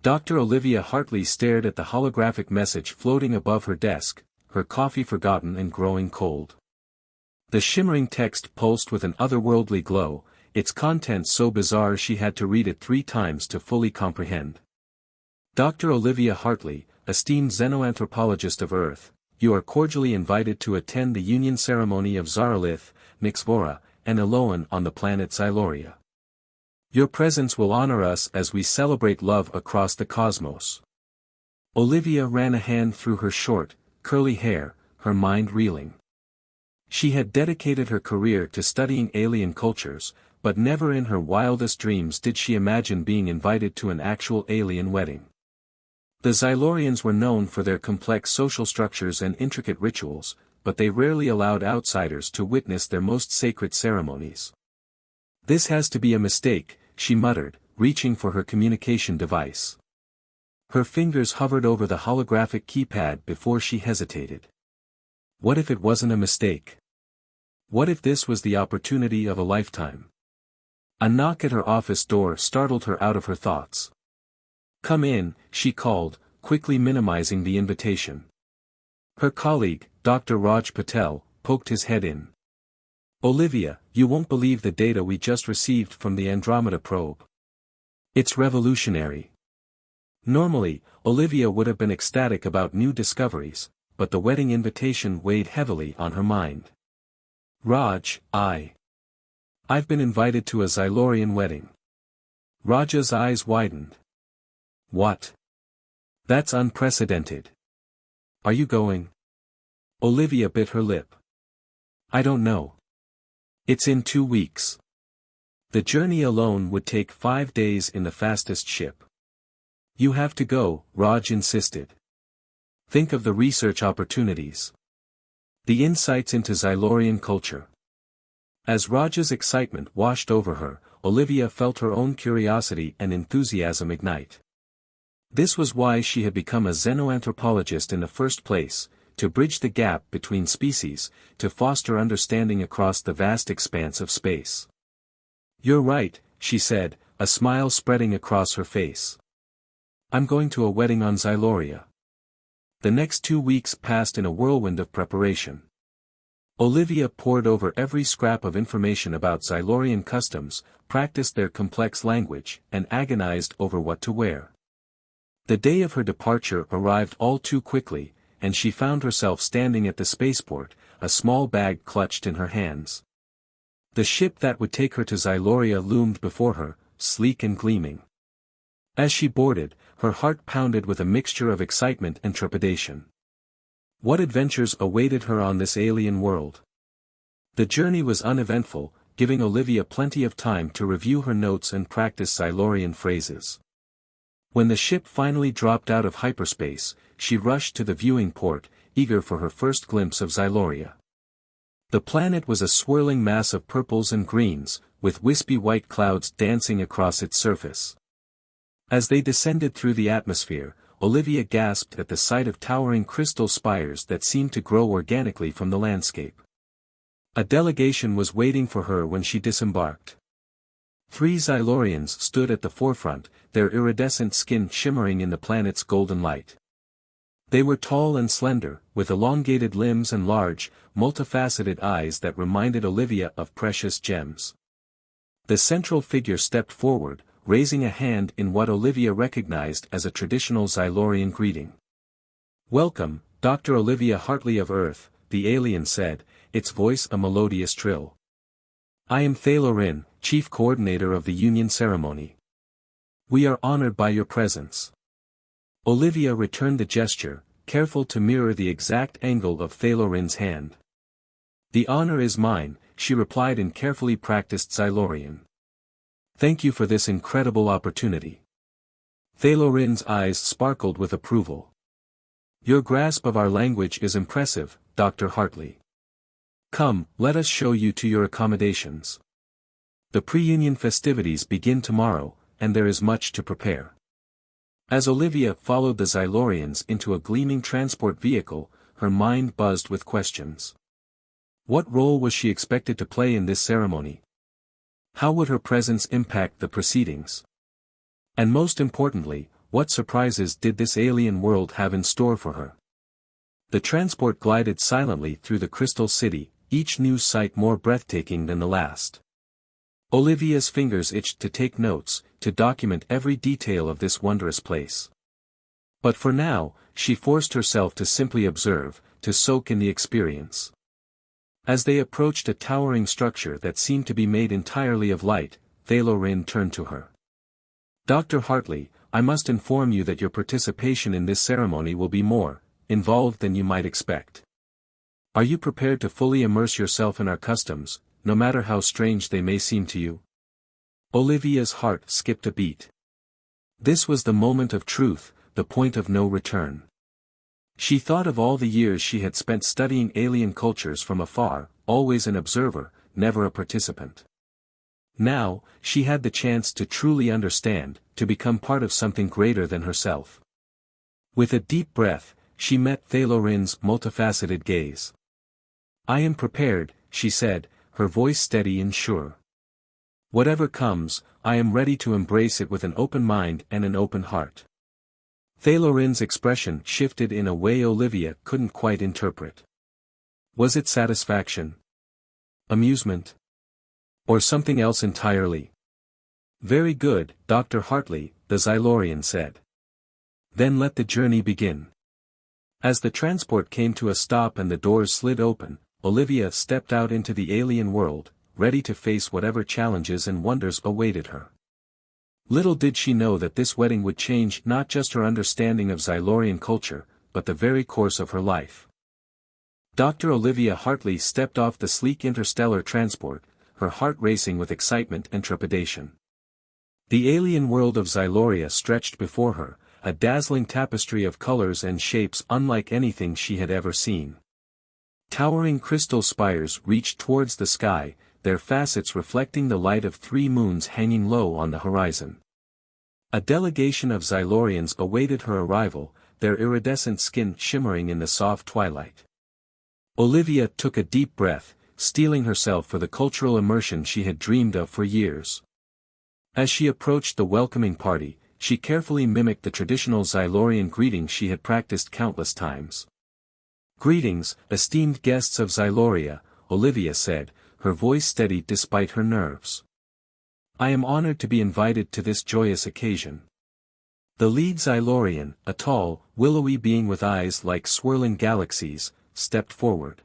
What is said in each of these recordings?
Dr. Olivia Hartley stared at the holographic message floating above her desk, her coffee forgotten and growing cold. The shimmering text pulsed with an otherworldly glow, its contents so bizarre she had to read it 3 times to fully comprehend. Dr. Olivia Hartley, esteemed xenoanthropologist of Earth, you are cordially invited to attend the union ceremony of Zaralith, Nixvora, and Eloan on the planet Xyloria. Your presence will honor us as we celebrate love across the cosmos. Olivia ran a hand through her short, curly hair, her mind reeling. She had dedicated her career to studying alien cultures, but never in her wildest dreams did she imagine being invited to an actual alien wedding. The Xylorians were known for their complex social structures and intricate rituals, but they rarely allowed outsiders to witness their most sacred ceremonies. This has to be a mistake, she muttered, reaching for her communication device. Her fingers hovered over the holographic keypad before she hesitated. What if it wasn't a mistake? What if this was the opportunity of a lifetime? A knock at her office door startled her out of her thoughts. Come in, she called, quickly minimizing the invitation. Her colleague, Dr. Raj Patel, poked his head in. Olivia, you won't believe the data we just received from the Andromeda probe. It's revolutionary. Normally, Olivia would have been ecstatic about new discoveries, but the wedding invitation weighed heavily on her mind. Raj, I've been invited to a Xylorian wedding. Raj's eyes widened. What? That's unprecedented. Are you going? Olivia bit her lip. I don't know. It's in 2 weeks. The journey alone would take 5 days in the fastest ship. You have to go, Raj insisted. Think of the research opportunities. The insights into Xylorian culture. As Raj's excitement washed over her, Olivia felt her own curiosity and enthusiasm ignite. This was why she had become a xenoanthropologist in the first place, to bridge the gap between species, to foster understanding across the vast expanse of space. You're right, she said, a smile spreading across her face. I'm going to a wedding on Xyloria. The next 2 weeks passed in a whirlwind of preparation. Olivia pored over every scrap of information about Xylorian customs, practiced their complex language, and agonized over what to wear. The day of her departure arrived all too quickly, and she found herself standing at the spaceport, a small bag clutched in her hands. The ship that would take her to Xyloria loomed before her, sleek and gleaming. As she boarded, her heart pounded with a mixture of excitement and trepidation. What adventures awaited her on this alien world? The journey was uneventful, giving Olivia plenty of time to review her notes and practice Xylorian phrases. When the ship finally dropped out of hyperspace, she rushed to the viewing port, eager for her first glimpse of Xyloria. The planet was a swirling mass of purples and greens, with wispy white clouds dancing across its surface. As they descended through the atmosphere, Olivia gasped at the sight of towering crystal spires that seemed to grow organically from the landscape. A delegation was waiting for her when she disembarked. 3 Xylorians stood at the forefront, their iridescent skin shimmering in the planet's golden light. They were tall and slender, with elongated limbs and large, multifaceted eyes that reminded Olivia of precious gems. The central figure stepped forward, raising a hand in what Olivia recognized as a traditional Xylorian greeting. Welcome, Dr. Olivia Hartley of Earth, the alien said, its voice a melodious trill. I am Thalorin, Chief Coordinator of the Union Ceremony. We are honored by your presence. Olivia returned the gesture, careful to mirror the exact angle of Thalorin's hand. The honor is mine, she replied in carefully practiced Xylorian. Thank you for this incredible opportunity. Thalorin's eyes sparkled with approval. Your grasp of our language is impressive, Dr. Hartley. Come, let us show you to your accommodations. The pre-union festivities begin tomorrow, and there is much to prepare. As Olivia followed the Xylorians into a gleaming transport vehicle, her mind buzzed with questions. What role was she expected to play in this ceremony? How would her presence impact the proceedings? And most importantly, what surprises did this alien world have in store for her? The transport glided silently through the crystal city, each new sight more breathtaking than the last. Olivia's fingers itched to take notes, to document every detail of this wondrous place. But for now, she forced herself to simply observe, to soak in the experience. As they approached a towering structure that seemed to be made entirely of light, Thalorin turned to her. "Dr. Hartley, I must inform you that your participation in this ceremony will be more involved than you might expect. Are you prepared to fully immerse yourself in our customs, no matter how strange they may seem to you?" Olivia's heart skipped a beat. This was the moment of truth, the point of no return. She thought of all the years she had spent studying alien cultures from afar, always an observer, never a participant. Now, she had the chance to truly understand, to become part of something greater than herself. With a deep breath, she met Thalorin's multifaceted gaze. "I am prepared," she said, her voice steady and sure. "Whatever comes, I am ready to embrace it with an open mind and an open heart." Thalorin's expression shifted in a way Olivia couldn't quite interpret. Was it satisfaction? Amusement? Or something else entirely? "Very good, Dr. Hartley," the Xylorian said. "Then let the journey begin." As the transport came to a stop and the doors slid open, Olivia stepped out into the alien world, ready to face whatever challenges and wonders awaited her. Little did she know that this wedding would change not just her understanding of Xylorian culture, but the very course of her life. Dr. Olivia Hartley stepped off the sleek interstellar transport, her heart racing with excitement and trepidation. The alien world of Xyloria stretched before her, a dazzling tapestry of colors and shapes unlike anything she had ever seen. Towering crystal spires reached towards the sky, their facets reflecting the light of 3 moons hanging low on the horizon. A delegation of Xylorians awaited her arrival, their iridescent skin shimmering in the soft twilight. Olivia took a deep breath, steeling herself for the cultural immersion she had dreamed of for years. As she approached the welcoming party, she carefully mimicked the traditional Xylorian greeting she had practiced countless times. "Greetings, esteemed guests of Xyloria," Olivia said, her voice steady despite her nerves. "I am honored to be invited to this joyous occasion." The lead Xylorian, a tall, willowy being with eyes like swirling galaxies, stepped forward.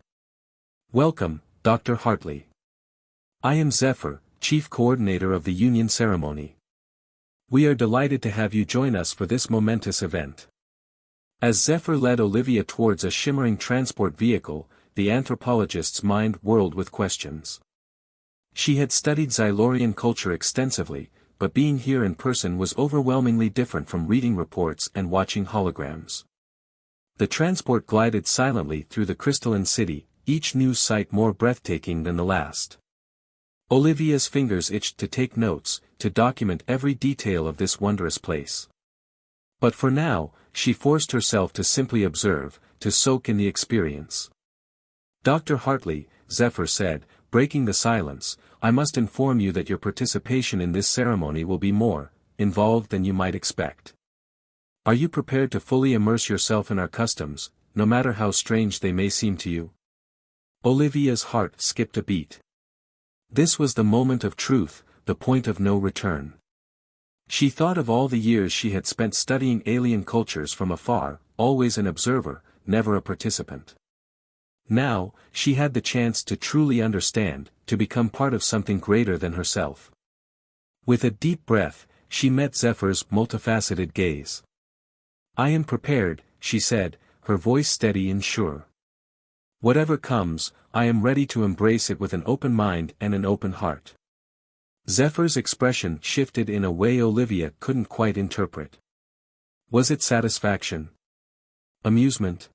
"Welcome, Dr. Hartley. I am Zephyr, Chief Coordinator of the Union Ceremony. We are delighted to have you join us for this momentous event." As Zephyr led Olivia towards a shimmering transport vehicle, the anthropologist's mind whirled with questions. She had studied Xylorian culture extensively, but being here in person was overwhelmingly different from reading reports and watching holograms. The transport glided silently through the crystalline city, each new sight more breathtaking than the last. Olivia's fingers itched to take notes, to document every detail of this wondrous place. But for now, she forced herself to simply observe, to soak in the experience. "Dr. Hartley," Zephyr said, breaking the silence, "I must inform you that your participation in this ceremony will be more involved than you might expect. Are you prepared to fully immerse yourself in our customs, no matter how strange they may seem to you?" Olivia's heart skipped a beat. This was the moment of truth, the point of no return. She thought of all the years she had spent studying alien cultures from afar, always an observer, never a participant. Now, she had the chance to truly understand, to become part of something greater than herself. With a deep breath, she met Zephyr's multifaceted gaze. "I am prepared," she said, her voice steady and sure. "Whatever comes, I am ready to embrace it with an open mind and an open heart." Zephyr's expression shifted in a way Olivia couldn't quite interpret. Was it satisfaction? Amusement?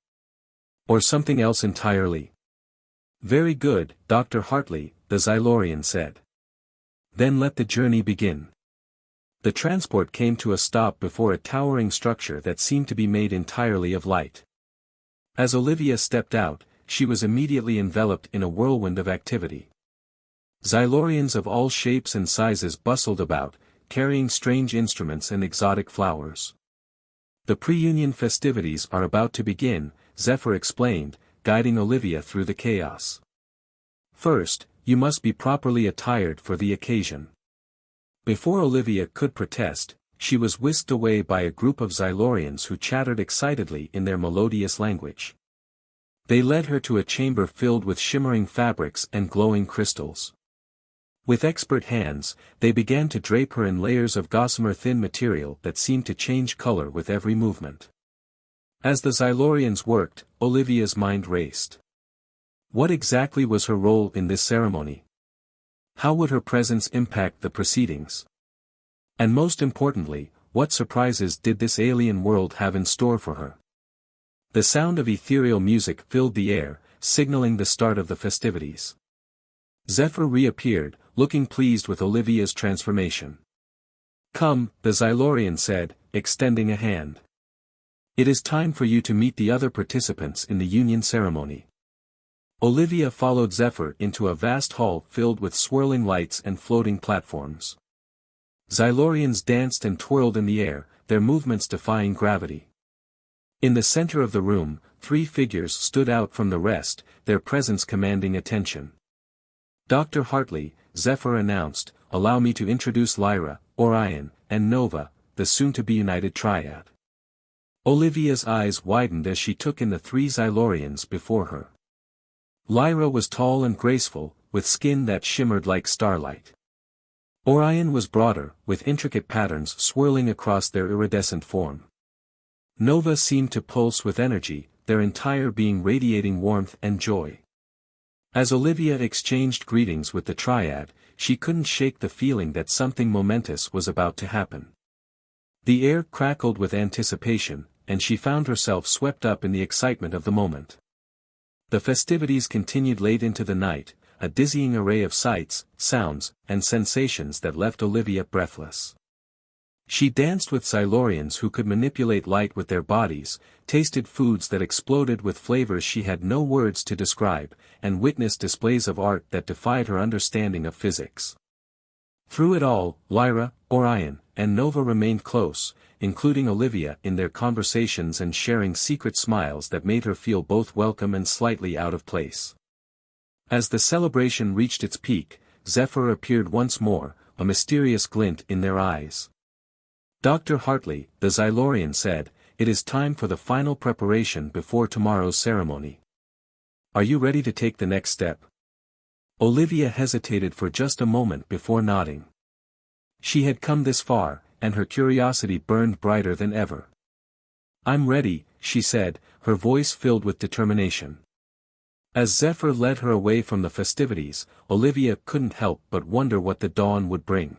Or something else entirely? "Very good, Dr. Hartley," the Xylorian said. "Then let the journey begin." The transport came to a stop before a towering structure that seemed to be made entirely of light. As Olivia stepped out, she was immediately enveloped in a whirlwind of activity. Xylorians of all shapes and sizes bustled about, carrying strange instruments and exotic flowers. The pre-union festivities are about to begin, Zephyr explained, guiding Olivia through the chaos. First, you must be properly attired for the occasion. Before Olivia could protest, she was whisked away by a group of Xylorians who chattered excitedly in their melodious language. They led her to a chamber filled with shimmering fabrics and glowing crystals. With expert hands, they began to drape her in layers of gossamer thin material that seemed to change color with every movement. As the Xylorians worked, Olivia's mind raced. What exactly was her role in this ceremony? How would her presence impact the proceedings? And most importantly, what surprises did this alien world have in store for her? The sound of ethereal music filled the air, signaling the start of the festivities. Zephyr reappeared, looking pleased with Olivia's transformation. Come, the Xylorian said, extending a hand. It is time for you to meet the other participants in the union ceremony. Olivia followed Zephyr into a vast hall filled with swirling lights and floating platforms. Xylorians danced and twirled in the air, their movements defying gravity. In the center of the room, 3 figures stood out from the rest, their presence commanding attention. Dr. Hartley, Zephyr announced, allow me to introduce Lyra, Orion, and Nova, the soon-to-be united triad. Olivia's eyes widened as she took in the 3 Xylorians before her. Lyra was tall and graceful, with skin that shimmered like starlight. Orion was broader, with intricate patterns swirling across their iridescent form. Nova seemed to pulse with energy, their entire being radiating warmth and joy. As Olivia exchanged greetings with the triad, she couldn't shake the feeling that something momentous was about to happen. The air crackled with anticipation, and she found herself swept up in the excitement of the moment. The festivities continued late into the night, a dizzying array of sights, sounds, and sensations that left Olivia breathless. She danced with Xylorians who could manipulate light with their bodies, tasted foods that exploded with flavors she had no words to describe, and witnessed displays of art that defied her understanding of physics. Through it all, Lyra, Orion, and Nova remained close, including Olivia in their conversations and sharing secret smiles that made her feel both welcome and slightly out of place. As the celebration reached its peak, Zephyr appeared once more, a mysterious glint in their eyes. Dr. Hartley, the Xylorian said, it is time for the final preparation before tomorrow's ceremony. Are you ready to take the next step? Olivia hesitated for just a moment before nodding. She had come this far, and her curiosity burned brighter than ever. I'm ready, she said, her voice filled with determination. As Zephyr led her away from the festivities, Olivia couldn't help but wonder what the dawn would bring.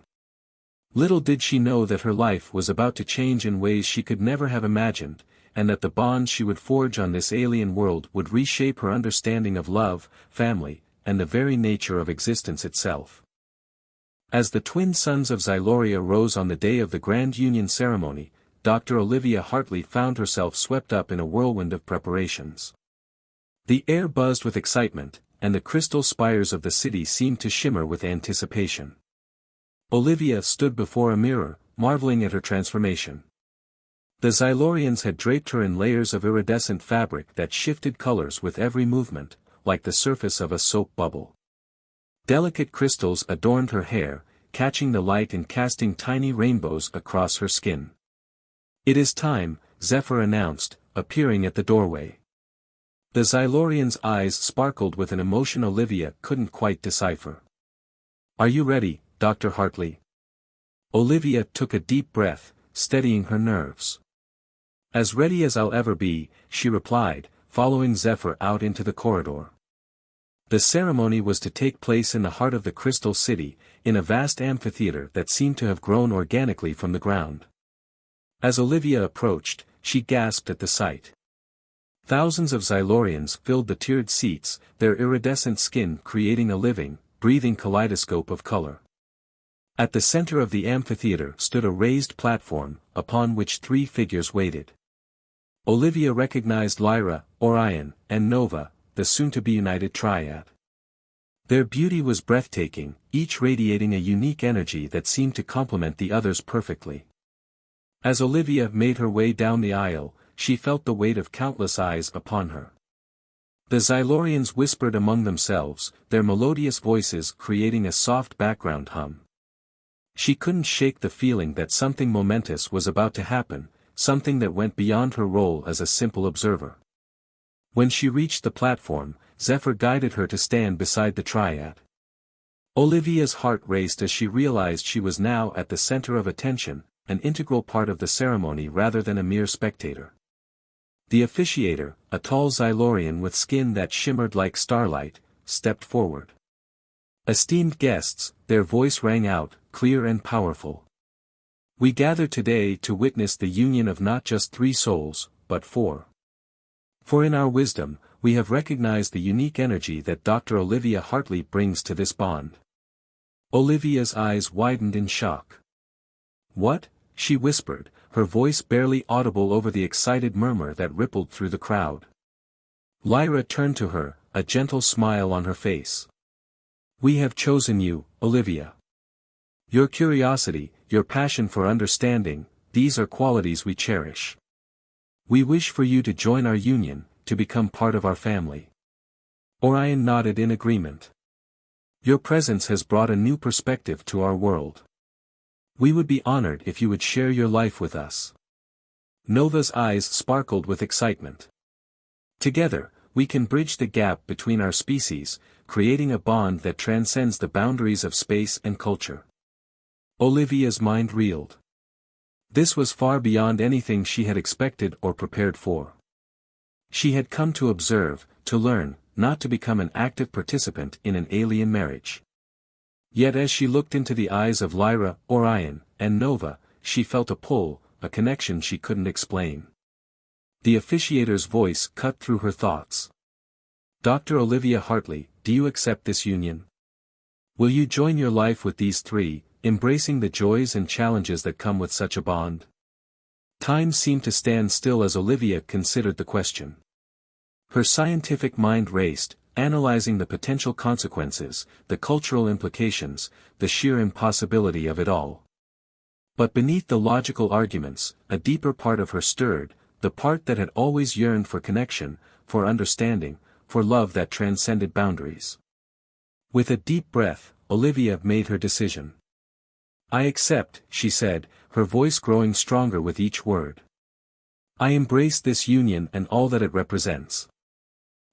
Little did she know that her life was about to change in ways she could never have imagined, and that the bonds she would forge on this alien world would reshape her understanding of love, family, and the very nature of existence itself. As the twin sons of Xyloria rose on the day of the Grand Union ceremony, Dr. Olivia Hartley found herself swept up in a whirlwind of preparations. The air buzzed with excitement, and the crystal spires of the city seemed to shimmer with anticipation. Olivia stood before a mirror, marveling at her transformation. The Xylorians had draped her in layers of iridescent fabric that shifted colors with every movement, like the surface of a soap bubble. Delicate crystals adorned her hair, catching the light and casting tiny rainbows across her skin. It is time, Zephyr announced, appearing at the doorway. The Xylorian's eyes sparkled with an emotion Olivia couldn't quite decipher. Are you ready, Dr. Hartley? Olivia took a deep breath, steadying her nerves. As ready as I'll ever be, she replied, following Zephyr out into the corridor. The ceremony was to take place in the heart of the Crystal City, in a vast amphitheater that seemed to have grown organically from the ground. As Olivia approached, she gasped at the sight. Thousands of Xylorians filled the tiered seats, their iridescent skin creating a living, breathing kaleidoscope of color. At the center of the amphitheater stood a raised platform, upon which 3 figures waited. Olivia recognized Lyra, Orion, and Nova, the soon-to-be united triad. Their beauty was breathtaking, each radiating a unique energy that seemed to complement the others perfectly. As Olivia made her way down the aisle, she felt the weight of countless eyes upon her. The Xylorians whispered among themselves, their melodious voices creating a soft background hum. She couldn't shake the feeling that something momentous was about to happen, something that went beyond her role as a simple observer. When she reached the platform, Zephyr guided her to stand beside the triad. Olivia's heart raced as she realized she was now at the center of attention, an integral part of the ceremony rather than a mere spectator. The officiator, a tall Xylorian with skin that shimmered like starlight, stepped forward. Esteemed guests, their voice rang out, clear and powerful. We gather today to witness the union of not just 3 souls, but 4. For in our wisdom, we have recognized the unique energy that Dr. Olivia Hartley brings to this bond. Olivia's eyes widened in shock. What? She whispered, her voice barely audible over the excited murmur that rippled through the crowd. Lyra turned to her, a gentle smile on her face. We have chosen you, Olivia. Your curiosity, your passion for understanding, these are qualities we cherish. We wish for you to join our union, to become part of our family. Orion nodded in agreement. Your presence has brought a new perspective to our world. We would be honored if you would share your life with us. Nova's eyes sparkled with excitement. Together, we can bridge the gap between our species, creating a bond that transcends the boundaries of space and culture. Olivia's mind reeled. This was far beyond anything she had expected or prepared for. She had come to observe, to learn, not to become an active participant in an alien marriage. Yet as she looked into the eyes of Lyra, Orion, and Nova, she felt a pull, a connection she couldn't explain. The officiator's voice cut through her thoughts. Dr. Olivia Hartley, do you accept this union? Will you join your life with these 3, embracing the joys and challenges that come with such a bond? Time seemed to stand still as Olivia considered the question. Her scientific mind raced, analyzing the potential consequences, the cultural implications, the sheer impossibility of it all. But beneath the logical arguments, a deeper part of her stirred, the part that had always yearned for connection, for understanding, for love that transcended boundaries. With a deep breath, Olivia made her decision. I accept, she said, her voice growing stronger with each word. I embrace this union and all that it represents.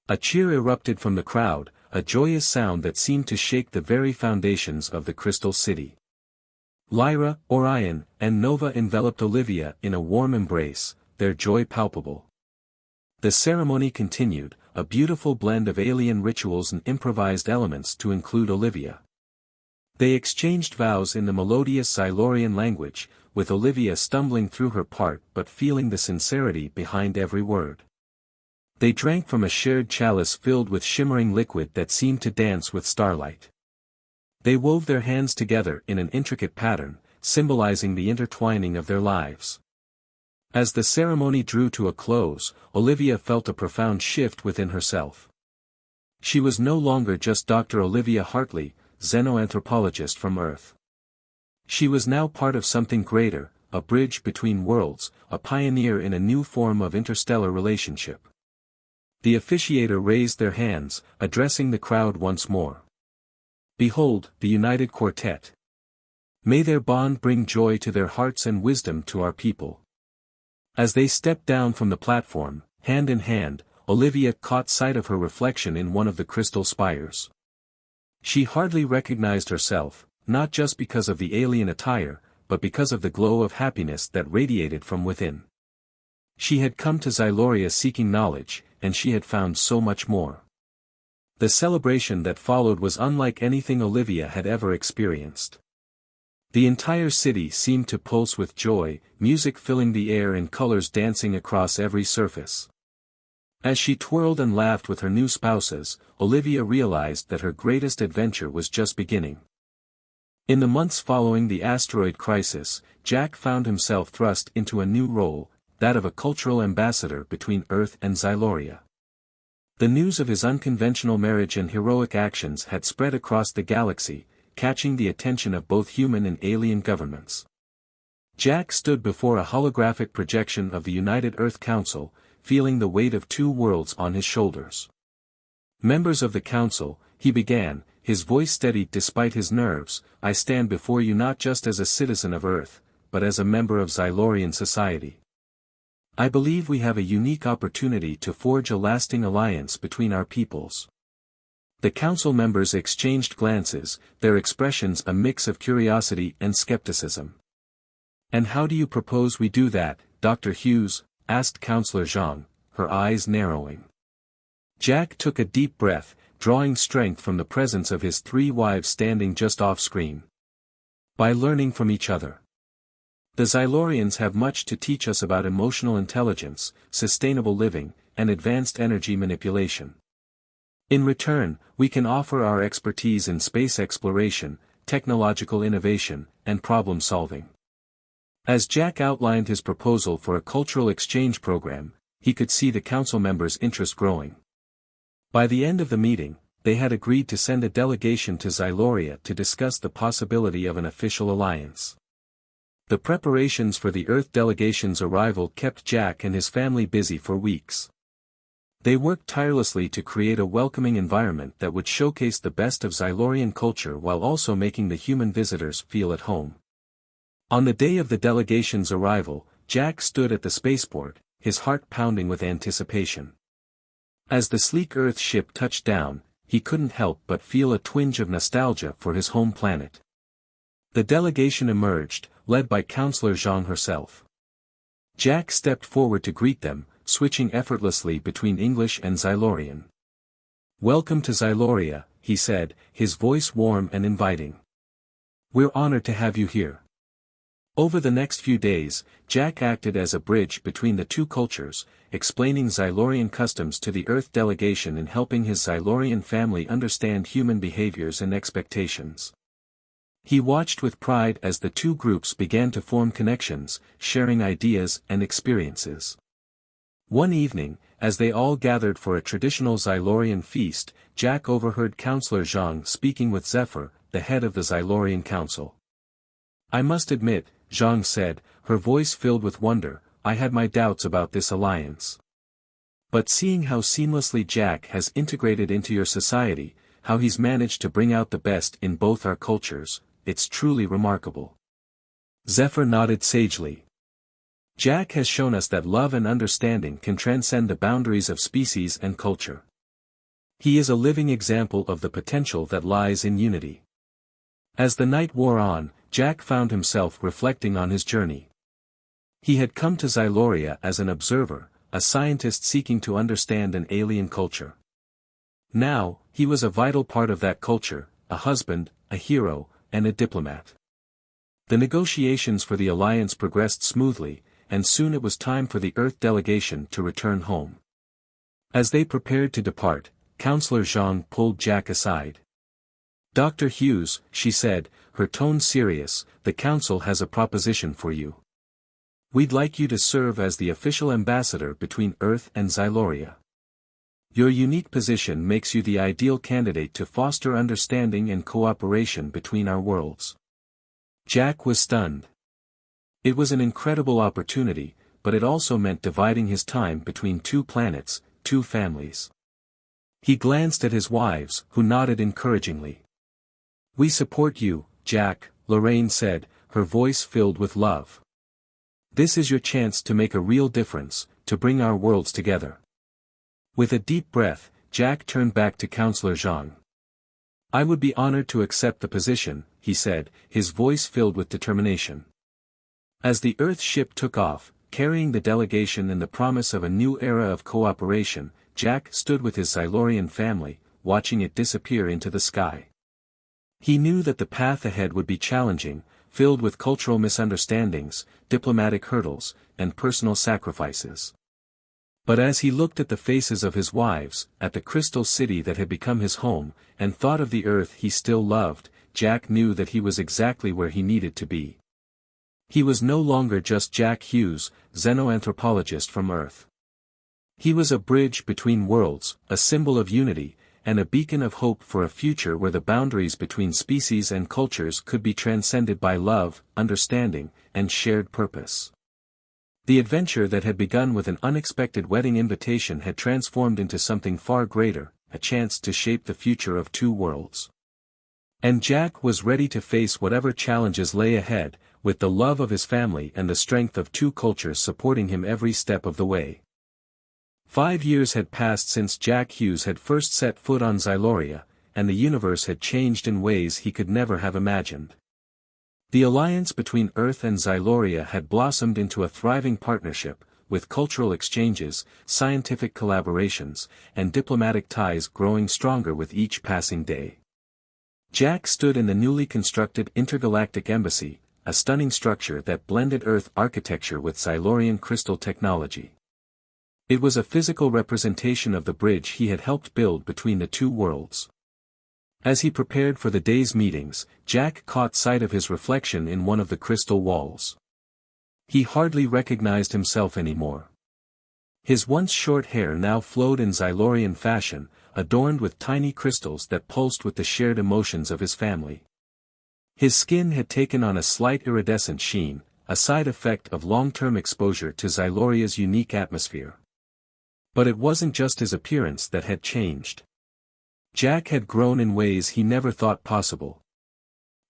A cheer erupted from the crowd, a joyous sound that seemed to shake the very foundations of the Crystal City. Lyra, Orion, and Nova enveloped Olivia in a warm embrace, their joy palpable. The ceremony continued, a beautiful blend of alien rituals and improvised elements to include Olivia. They exchanged vows in the melodious Xylorian language, with Olivia stumbling through her part but feeling the sincerity behind every word. They drank from a shared chalice filled with shimmering liquid that seemed to dance with starlight. They wove their hands together in an intricate pattern, symbolizing the intertwining of their lives. As the ceremony drew to a close, Olivia felt a profound shift within herself. She was no longer just Dr. Olivia Hartley, xenoanthropologist from Earth. She was now part of something greater, a bridge between worlds, a pioneer in a new form of interstellar relationship. The officiator raised their hands, addressing the crowd once more. Behold, the united quartet. May their bond bring joy to their hearts and wisdom to our people. As they stepped down from the platform, hand in hand, Olivia caught sight of her reflection in one of the crystal spires. She hardly recognized herself, not just because of the alien attire, but because of the glow of happiness that radiated from within. She had come to Xyloria seeking knowledge, and she had found so much more. The celebration that followed was unlike anything Olivia had ever experienced. The entire city seemed to pulse with joy, music filling the air and colors dancing across every surface. As she twirled and laughed with her new spouses, Olivia realized that her greatest adventure was just beginning. In the months following the asteroid crisis, Jack found himself thrust into a new role, that of a cultural ambassador between Earth and Xyloria. The news of his unconventional marriage and heroic actions had spread across the galaxy, catching the attention of both human and alien governments. Jack stood before a holographic projection of the United Earth Council, feeling the weight of two worlds on his shoulders. Members of the Council, he began, his voice steadied despite his nerves, I stand before you not just as a citizen of Earth, but as a member of Xylorian society. I believe we have a unique opportunity to forge a lasting alliance between our peoples. The council members exchanged glances, their expressions a mix of curiosity and skepticism. And how do you propose we do that, Dr. Hughes? Asked Counselor Zhang, her eyes narrowing. Jack took a deep breath, drawing strength from the presence of his three wives standing just off-screen. By learning from each other. The Xylorians have much to teach us about emotional intelligence, sustainable living, and advanced energy manipulation. In return, we can offer our expertise in space exploration, technological innovation, and problem solving. As Jack outlined his proposal for a cultural exchange program, he could see the council members' interest growing. By the end of the meeting, they had agreed to send a delegation to Xyloria to discuss the possibility of an official alliance. The preparations for the Earth delegation's arrival kept Jack and his family busy for weeks. They worked tirelessly to create a welcoming environment that would showcase the best of Xylorian culture while also making the human visitors feel at home. On the day of the delegation's arrival, Jack stood at the spaceport, his heart pounding with anticipation. As the sleek Earth ship touched down, he couldn't help but feel a twinge of nostalgia for his home planet. The delegation emerged, led by Counselor Zhang herself. Jack stepped forward to greet them, switching effortlessly between English and Xylorian. Welcome to Xyloria, he said, his voice warm and inviting. We're honored to have you here. Over the next few days, Jack acted as a bridge between the two cultures, explaining Xylorian customs to the Earth delegation and helping his Xylorian family understand human behaviors and expectations. He watched with pride as the two groups began to form connections, sharing ideas and experiences. One evening, as they all gathered for a traditional Xylorian feast, Jack overheard Counselor Zhang speaking with Zephyr, the head of the Xylorian Council. I must admit, Zhang said, her voice filled with wonder, I had my doubts about this alliance. But seeing how seamlessly Jack has integrated into your society, how he's managed to bring out the best in both our cultures, it's truly remarkable. Zephyr nodded sagely. Jack has shown us that love and understanding can transcend the boundaries of species and culture. He is a living example of the potential that lies in unity. As the night wore on, Jack found himself reflecting on his journey. He had come to Xyloria as an observer, a scientist seeking to understand an alien culture. Now, he was a vital part of that culture, a husband, a hero, and a diplomat. The negotiations for the alliance progressed smoothly, and soon it was time for the Earth delegation to return home. As they prepared to depart, Counselor Zhang pulled Jack aside. Dr. Hughes, she said, her tone serious, the Council has a proposition for you. We'd like you to serve as the official ambassador between Earth and Xyloria. Your unique position makes you the ideal candidate to foster understanding and cooperation between our worlds. Jack was stunned. It was an incredible opportunity, but it also meant dividing his time between two planets, two families. He glanced at his wives, who nodded encouragingly. We support you, Jack, Lorraine said, her voice filled with love. This is your chance to make a real difference, to bring our worlds together. With a deep breath, Jack turned back to Counselor Zhang. I would be honored to accept the position, he said, his voice filled with determination. As the Earth ship took off, carrying the delegation and the promise of a new era of cooperation, Jack stood with his Xylorian family, watching it disappear into the sky. He knew that the path ahead would be challenging, filled with cultural misunderstandings, diplomatic hurdles, and personal sacrifices. But as he looked at the faces of his wives, at the crystal city that had become his home, and thought of the Earth he still loved, Jack knew that he was exactly where he needed to be. He was no longer just Jack Hughes, xenoanthropologist from Earth. He was a bridge between worlds, a symbol of unity, and a beacon of hope for a future where the boundaries between species and cultures could be transcended by love, understanding, and shared purpose. The adventure that had begun with an unexpected wedding invitation had transformed into something far greater, a chance to shape the future of two worlds. And Jack was ready to face whatever challenges lay ahead, with the love of his family and the strength of two cultures supporting him every step of the way. 5 years had passed since Jack Hughes had first set foot on Xyloria, and the universe had changed in ways he could never have imagined. The alliance between Earth and Xyloria had blossomed into a thriving partnership, with cultural exchanges, scientific collaborations, and diplomatic ties growing stronger with each passing day. Jack stood in the newly constructed intergalactic embassy, a stunning structure that blended Earth architecture with Xylorian crystal technology. It was a physical representation of the bridge he had helped build between the two worlds. As he prepared for the day's meetings, Jack caught sight of his reflection in one of the crystal walls. He hardly recognized himself anymore. His once short hair now flowed in Xylorian fashion, adorned with tiny crystals that pulsed with the shared emotions of his family. His skin had taken on a slight iridescent sheen, a side effect of long-term exposure to Xyloria's unique atmosphere. But it wasn't just his appearance that had changed. Jack had grown in ways he never thought possible.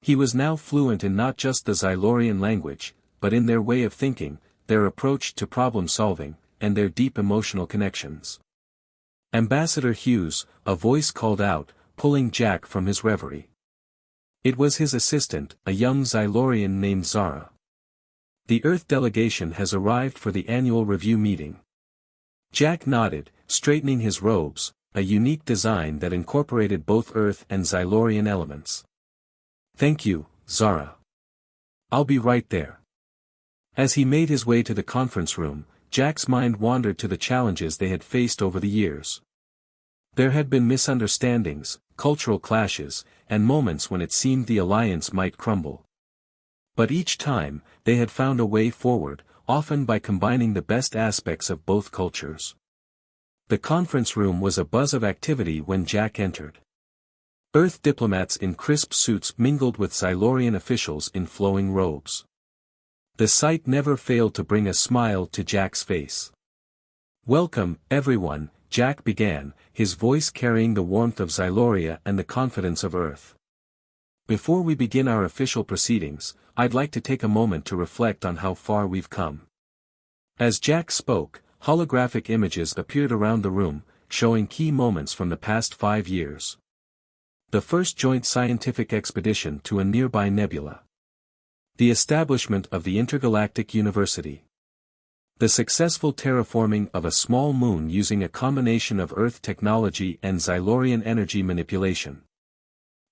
He was now fluent in not just the Xylorian language, but in their way of thinking, their approach to problem-solving, and their deep emotional connections. "Ambassador Hughes," a voice called out, pulling Jack from his reverie. It was his assistant, a young Xylorian named Zara. "The Earth delegation has arrived for the annual review meeting." Jack nodded, straightening his robes, a unique design that incorporated both Earth and Xylorian elements. "Thank you, Zara. I'll be right there." As he made his way to the conference room, Jack's mind wandered to the challenges they had faced over the years. There had been misunderstandings, cultural clashes, and moments when it seemed the alliance might crumble. But each time, they had found a way forward, often by combining the best aspects of both cultures. The conference room was a buzz of activity when Jack entered. Earth diplomats in crisp suits mingled with Xylorian officials in flowing robes. The sight never failed to bring a smile to Jack's face. "Welcome, everyone," Jack began, his voice carrying the warmth of Xyloria and the confidence of Earth. "Before we begin our official proceedings, I'd like to take a moment to reflect on how far we've come." As Jack spoke, holographic images appeared around the room, showing key moments from the past 5 years. The first joint scientific expedition to a nearby nebula. The establishment of the Intergalactic University. The successful terraforming of a small moon using a combination of Earth technology and Xylorian energy manipulation.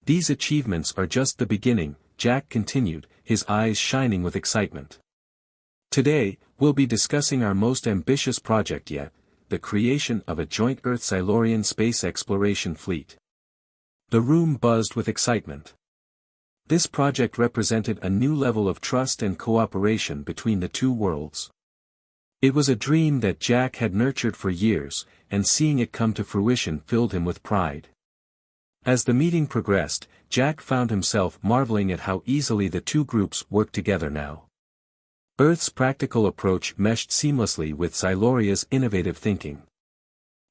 "These achievements are just the beginning," Jack continued, his eyes shining with excitement. "Today, we'll be discussing our most ambitious project yet, the creation of a joint Earth-Xylorian space exploration fleet." The room buzzed with excitement. This project represented a new level of trust and cooperation between the two worlds. It was a dream that Jack had nurtured for years, and seeing it come to fruition filled him with pride. As the meeting progressed, Jack found himself marveling at how easily the two groups worked together now. Earth's practical approach meshed seamlessly with Xyloria's innovative thinking.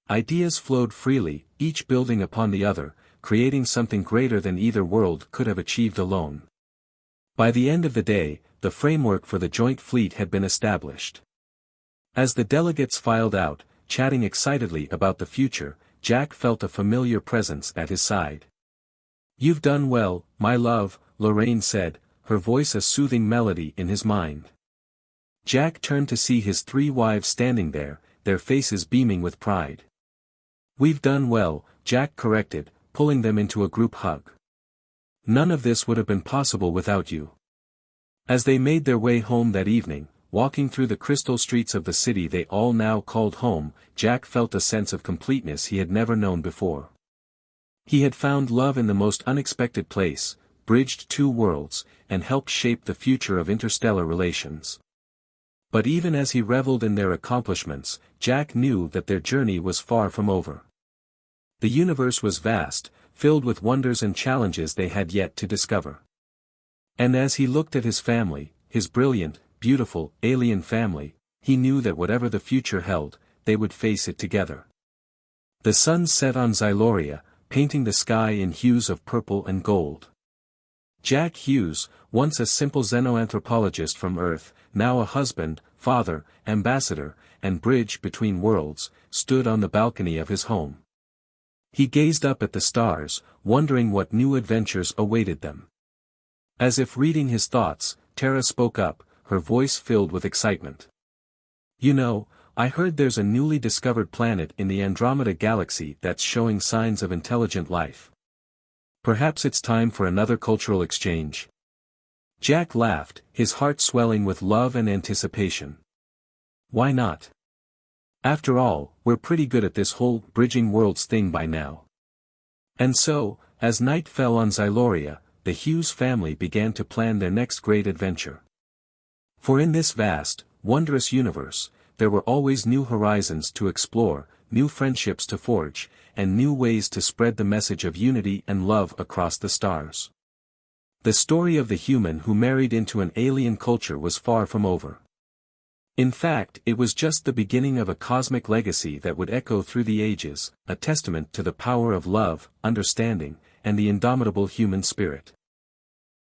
Ideas flowed freely, each building upon the other, creating something greater than either world could have achieved alone. By the end of the day, the framework for the joint fleet had been established. As the delegates filed out, chatting excitedly about the future, Jack felt a familiar presence at his side. "You've done well, my love," Lorraine said, her voice a soothing melody in his mind. Jack turned to see his 3 wives standing there, their faces beaming with pride. "We've done well," Jack corrected, pulling them into a group hug. "None of this would have been possible without you." As they made their way home that evening, walking through the crystal streets of the city they all now called home, Jack felt a sense of completeness he had never known before. He had found love in the most unexpected place, bridged 2 worlds, and helped shape the future of interstellar relations. But even as he reveled in their accomplishments, Jack knew that their journey was far from over. The universe was vast, filled with wonders and challenges they had yet to discover. And as he looked at his family, his brilliant, beautiful, alien family, he knew that whatever the future held, they would face it together. The sun set on Xyloria, painting the sky in hues of purple and gold. Jack Hughes, once a simple xenoanthropologist from Earth, now a husband, father, ambassador, and bridge between worlds, stood on the balcony of his home. He gazed up at the stars, wondering what new adventures awaited them. As if reading his thoughts, Tara spoke up, her voice filled with excitement. "You know, I heard there's a newly discovered planet in the Andromeda Galaxy that's showing signs of intelligent life. Perhaps it's time for another cultural exchange." Jack laughed, his heart swelling with love and anticipation. "Why not? After all, we're pretty good at this whole bridging worlds thing by now." And so, as night fell on Xyloria, the Hughes family began to plan their next great adventure. For in this vast, wondrous universe, there were always new horizons to explore, new friendships to forge, and new ways to spread the message of unity and love across the stars. The story of the human who married into an alien culture was far from over. In fact, it was just the beginning of a cosmic legacy that would echo through the ages, a testament to the power of love, understanding, and the indomitable human spirit.